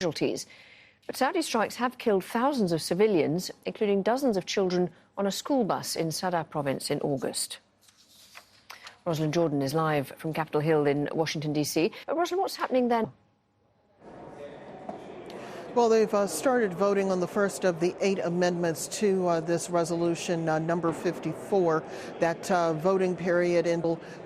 casualties. But Saudi strikes have killed thousands of civilians, including dozens of children on a school bus in Sadr province in August. Rosalind Jordan is live from Capitol Hill in Washington, D.C. Rosalind, what's happening then? Well, they've started voting on the first of the 8 amendments to this resolution, number 54. That voting period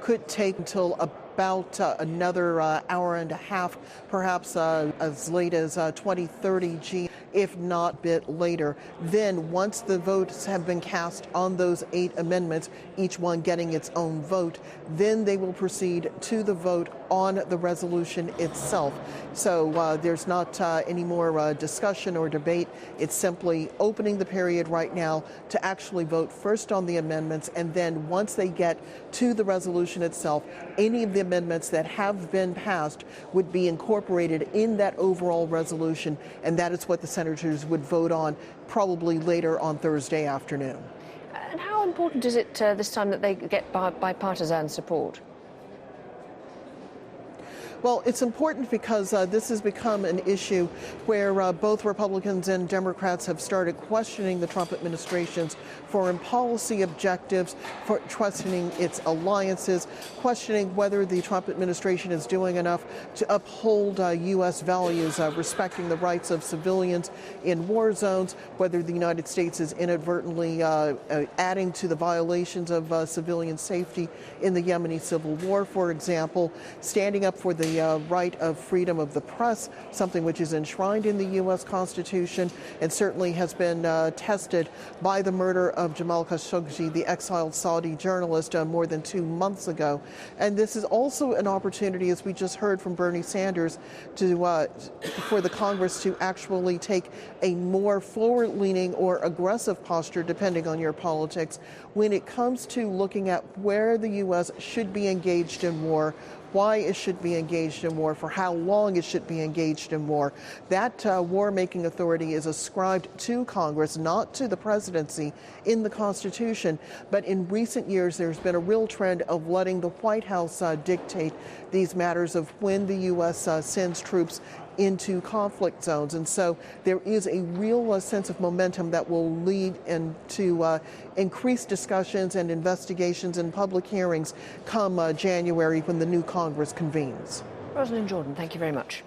could take until about another hour and a half, perhaps as late as 2030 G, if not a bit later. Then, once the votes have been cast on those 8 amendments, each one getting its own vote, then they will proceed to the vote on the resolution itself. So there's not any more discussion or debate. It's simply opening the period right now to actually vote first on the amendments, and then once they get to the resolution itself, any of the amendments that have been passed would be incorporated in that overall resolution, and that is what the senators would vote on probably later on Thursday afternoon. And how important is it this time that they get bipartisan support? Well, it's important because this has become an issue where both Republicans and Democrats have started questioning the Trump administration's foreign policy objectives, for questioning its alliances, questioning whether the Trump administration is doing enough to uphold U.S. values, respecting the rights of civilians in war zones, whether the United States is inadvertently adding to the violations of civilian safety in the Yemeni civil war, for example, standing up for the right of freedom of the press, something which is enshrined in the U.S. Constitution and certainly has been tested by the murder of Jamal Khashoggi, the exiled Saudi journalist, more than 2 months ago. And this is also an opportunity, as we just heard from Bernie Sanders, for the Congress to actually take a more forward-leaning or aggressive posture, depending on your politics, when it comes to looking at where the U.S. should be engaged in war, why it should be engaged in war, for how long it should be engaged in war. That war-making authority is ascribed to Congress, not to the presidency in the Constitution. But in recent years, there's been a real trend of letting the White House dictate these matters of when the U.S. Sends troops into conflict zones. And so there is a real sense of momentum that will lead into increased discussions and investigations and public hearings come January when the new Congress convenes. Rosalind Jordan, thank you very much.